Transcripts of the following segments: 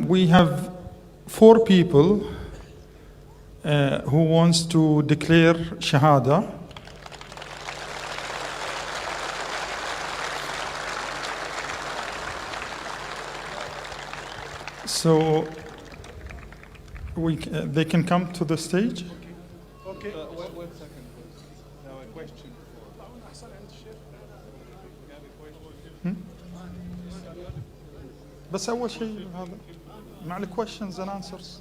We have four people who wants to declare Shahada. So they can come to the stage. Okay. One second. Now a question. بس أول شيء هذا مع the questions and answers.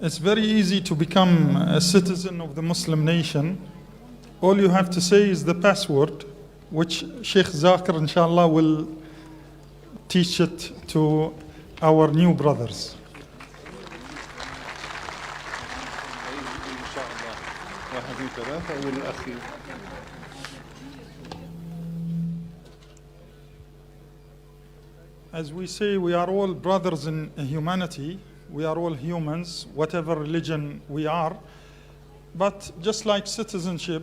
It's very easy to become a citizen of the Muslim nation. All you have to say is the password, which Sheikh Zakir inshallah will teach it to our new brothers. As we say, we are all brothers in humanity. We are all humans, whatever religion we are. But just like citizenship,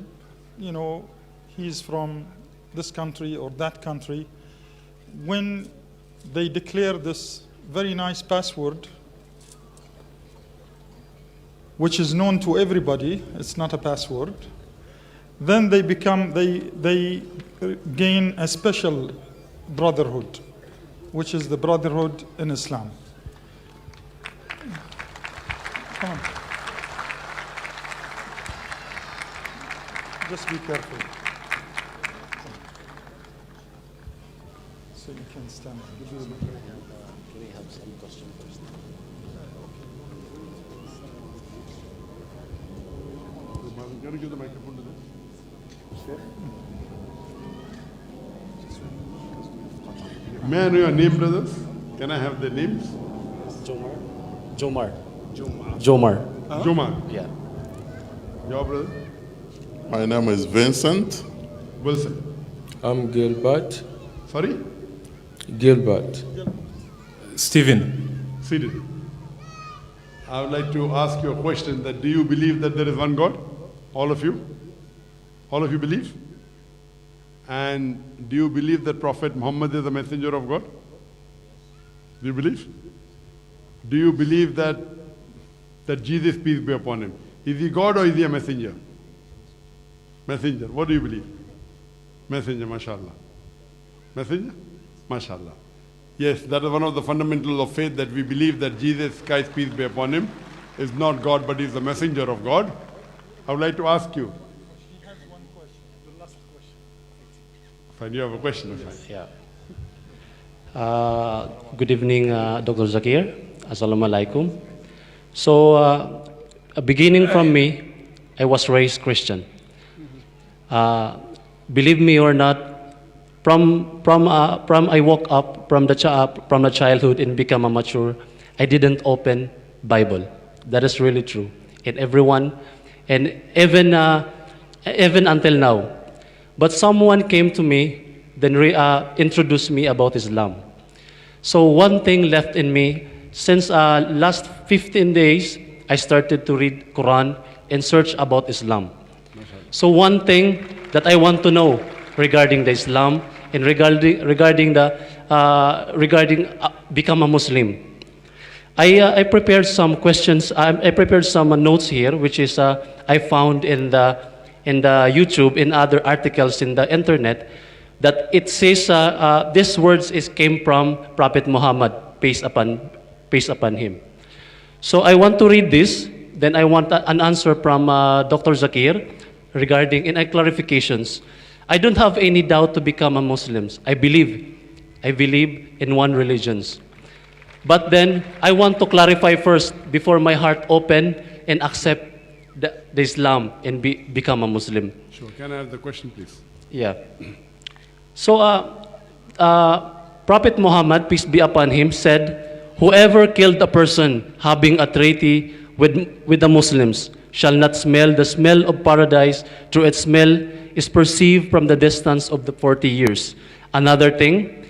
he's from this country or that country. When they declare this very nice password, which is known to everybody, it's not a password, then they gain a special brotherhood, which is the brotherhood in Islam. Come on. Just be careful. So you can stand. Can we have some question first? Can you give the microphone to them? May I know your name, brothers? Can I have the names? Jomar. Yeah. Your brother? My name is Vincent. Wilson. I'm Gilbert. Sorry? Gilbert. Stephen. Seated. I would like to ask you a question that do you believe that there is one God? All of you? All of you believe? And do you believe that Prophet Muhammad is a messenger of God? Do you believe? Do you believe that Jesus, peace be upon him, is he God or is he a messenger? Messenger. What do you believe? Messenger, mashallah. Messenger? Mashallah. Yes, that is one of the fundamentals of faith, that we believe that Jesus Christ, peace be upon him, is not God but is the messenger of God. I would like to ask you. He has one question, the last question. Fine, you have a question? Yeah. Good evening, Dr. Zakir. Assalamu alaikum. So, beginning from me, I was raised Christian. Believe me or not, from I woke up from the childhood and become a mature, I didn't open Bible. That is really true. And everyone, and even until now. But someone came to me, then introduced me about Islam. So one thing left in me, since last 15 days, I started to read Quran and search about Islam. So one thing that I want to know regarding the Islam and regarding become a Muslim. I prepared some questions. I prepared some notes here, which is I found in the YouTube, in other articles in the internet, that it says these words came from Prophet Muhammad, peace upon him. So I want to read this. Then I want an answer from Dr. Zakir regarding clarifications. I don't have any doubt to become a Muslim. I believe in one religion. But then I want to clarify first before my heart open and accept the Islam and become a Muslim. Sure. Can I have the question, please? Yeah. So Prophet Muhammad, peace be upon him, said, "Whoever killed a person having a treaty with the Muslims shall not smell the smell of paradise, through its smell is perceived from the distance of the 40 years. Another thing,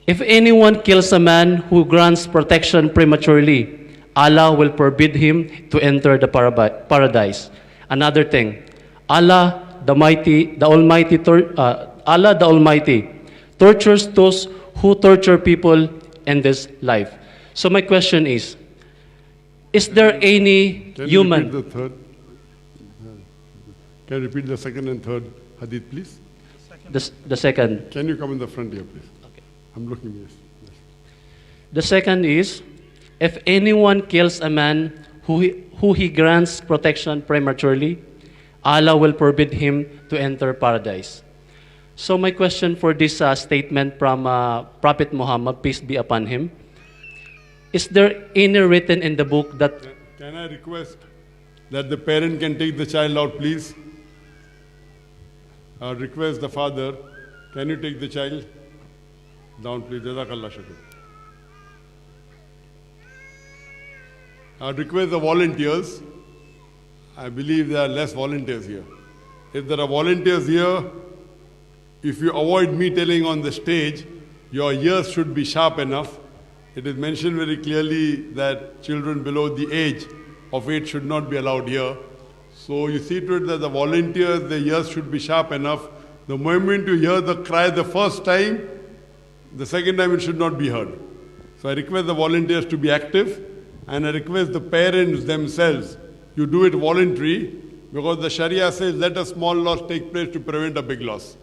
if anyone kills a man who grants protection prematurely, Allah will forbid him to enter the paradise. Another thing, Allah, the Almighty, Allah the Almighty tortures those who torture people in this life. So my question is there any Can you human... repeat the third? Can you repeat the second and third hadith, please? The second. Can you come in the front here, please? I'm looking, yes. The second is, if anyone kills a man who he grants protection prematurely, Allah will forbid him to enter paradise. So my question for this statement from Prophet Muhammad, peace be upon him, is there any written in the book that... Can I request that the parent can take the child out, please? I request the father, can you take the child down, please? Jazakallah shukr. I request the volunteers. I believe there are less volunteers here. If there are volunteers here, if you avoid me telling on the stage, your ears should be sharp enough. It is mentioned very clearly that children below the age of 8 should not be allowed here. So you see to it that the volunteers, their ears should be sharp enough. The moment you hear the cry the first time, the second time it should not be heard. So I request the volunteers to be active, and I request the parents themselves, you do it voluntary, because the Sharia says let a small loss take place to prevent a big loss.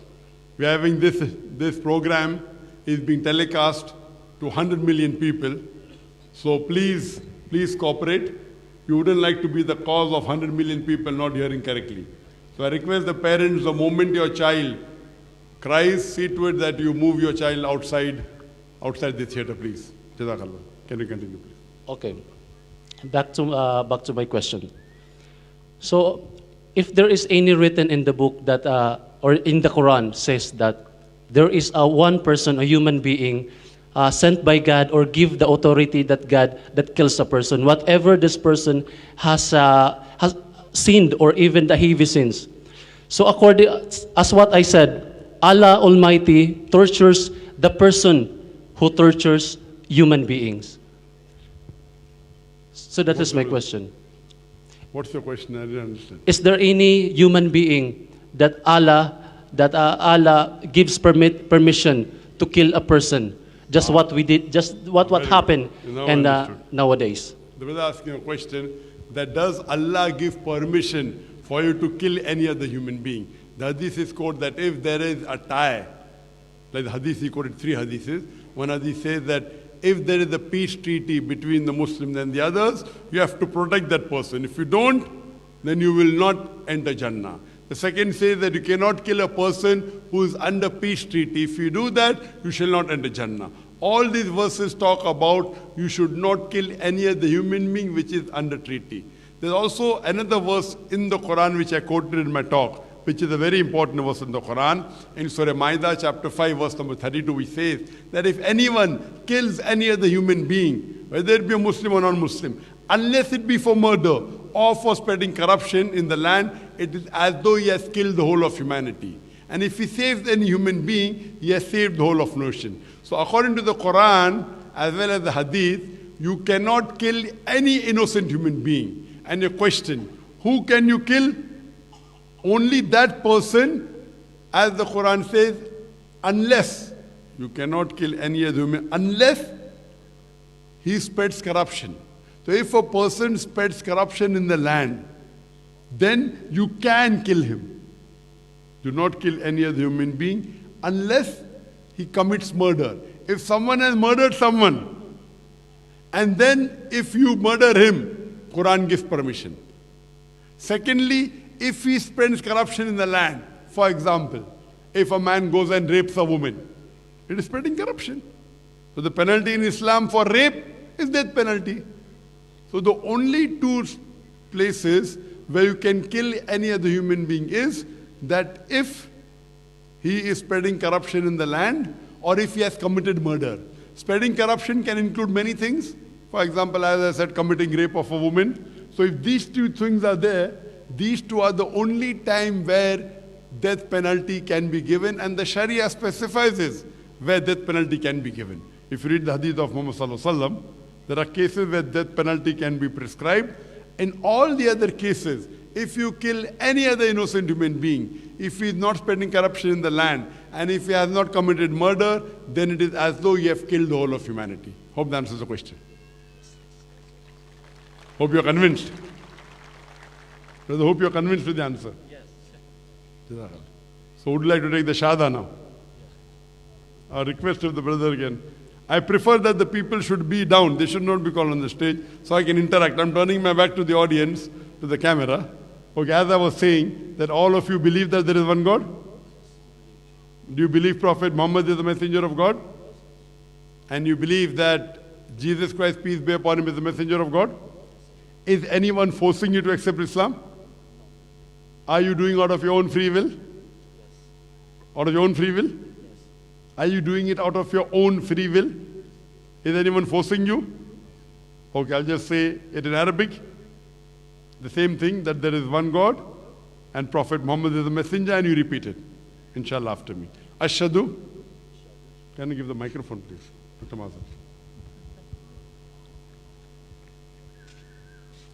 We are having this program is being telecast to 100 million people. So please cooperate. You wouldn't like to be the cause of 100 million people not hearing correctly. So I request the parents, the moment your child cries, see to it that you move your child outside the theater, please. Jazakallah. Can you continue, please? Okay. Back to my question. So, if there is any written in the book that, or in the Quran says that there is one person, a human being, sent by God or give the authority that God that kills a person, whatever this person has sinned or even the heavy sins. So, according as what I said, Allah Almighty tortures the person who tortures human beings. So that is my question. What's your question? I didn't understand. Is there any human being that Allah gives permission to kill a person? Just what we did, just what happened and nowadays. The brother asking a question that does Allah give permission for you to kill any other human being? The hadith is quoted that if there is a tie, like the hadith, he quoted 3 hadiths. One hadith says that if there is a peace treaty between the Muslims and the others, you have to protect that person. If you don't, then you will not enter Jannah. The second says that you cannot kill a person who is under peace treaty. If you do that, you shall not enter Jannah. All these verses talk about you should not kill any other human being which is under treaty. There's also another verse in the Quran which I quoted in my talk, which is a very important verse in the Quran. In Surah Ma'idah chapter 5 verse number 32, which says that if anyone kills any other human being, whether it be a Muslim or non-Muslim, unless it be for murder or for spreading corruption in the land, it is as though he has killed the whole of humanity. And if he saves any human being, he has saved the whole of nation. So according to the Quran as well as the Hadith, you cannot kill any innocent human being. And your question, who can you kill? Only that person, as the Quran says, unless you cannot kill any other human, unless he spreads corruption. So if a person spreads corruption in the land, then you can kill him. Do not kill any other human being unless he commits murder. If someone has murdered someone, and then if you murder him, Quran gives permission. Secondly, if he spreads corruption in the land, for example, if a man goes and rapes a woman, it is spreading corruption. So the penalty in Islam for rape is death penalty. So the only 2 places where you can kill any other human being is that if he is spreading corruption in the land or if he has committed murder. Spreading corruption can include many things. For example, as I said, committing rape of a woman. So if these 2 things are there, these 2 are the only time where death penalty can be given, and the Sharia specifies where death penalty can be given. If you read the hadith of Muhammad Sallallahu Alaihi Wasallam, there are cases where death penalty can be prescribed. In all the other cases, if you kill any other innocent human being, if he is not spreading corruption in the land, And if he has not committed murder, then it is as though he has killed the whole of humanity. Hope that answers the question. Hope you're convinced. Brother, hope you're convinced with the answer. Yes. So would you like to take the Shahada now? A request of the brother again. I prefer that the people should be down. They should not be called on the stage so I can interact. I'm turning my back to the audience, to the camera. Okay, as I was saying, that all of you believe that there is one God? Do you believe Prophet Muhammad is the messenger of God? And you believe that Jesus Christ, peace be upon him, is the messenger of God? Is anyone forcing you to accept Islam? Are you doing out of your own free will? Out of your own free will? Are you doing it out of your own free will? Is anyone forcing you? Okay, I'll just say it in Arabic. The same thing, that there is one God and Prophet Muhammad is the messenger, and you repeat it, inshallah, after me. Ashhadu. Can you give the microphone, please? Dr. Mazhar.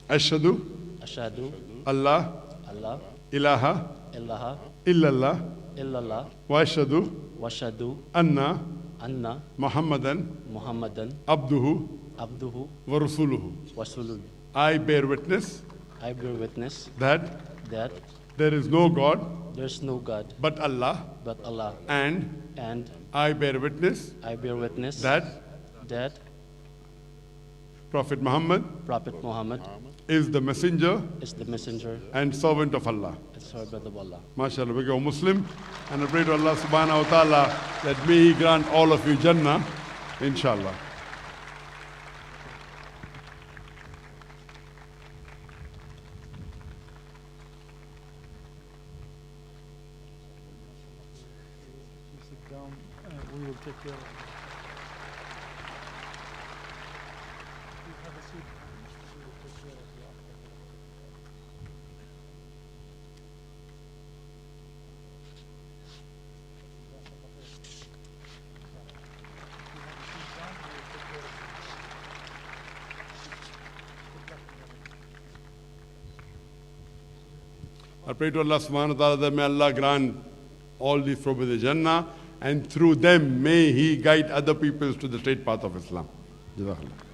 Ashhadu. Ashhadu. Allah. Allah. Ilaha. Ilaha. Illallah. Illallah. Wa ashhadu. Washhadu. Anna. Anna. Muhammadan. Muhammadan. Abduhu. Abduhu. Wa rasuluhu. Wasulul. I bear witness I bear witness that that there is no God there's no God but Allah, but Allah, and and I bear witness I bear witness that that Prophet Muhammad Prophet Muhammad is the messenger is the messenger and servant of Allah. and servant of Allah. MashaAllah, we go Muslim, and I pray to Allah subhanahu wa ta'ala that may He grant all of you Jannah, inshallah. Sit down, we will take care of it. You have a seat. We will take care of you. I pray to Allah subhanahu wa ta'ala that may Allah grant all these for the Jannah, and through them may He guide other peoples to the straight path of Islam. Jazakallah.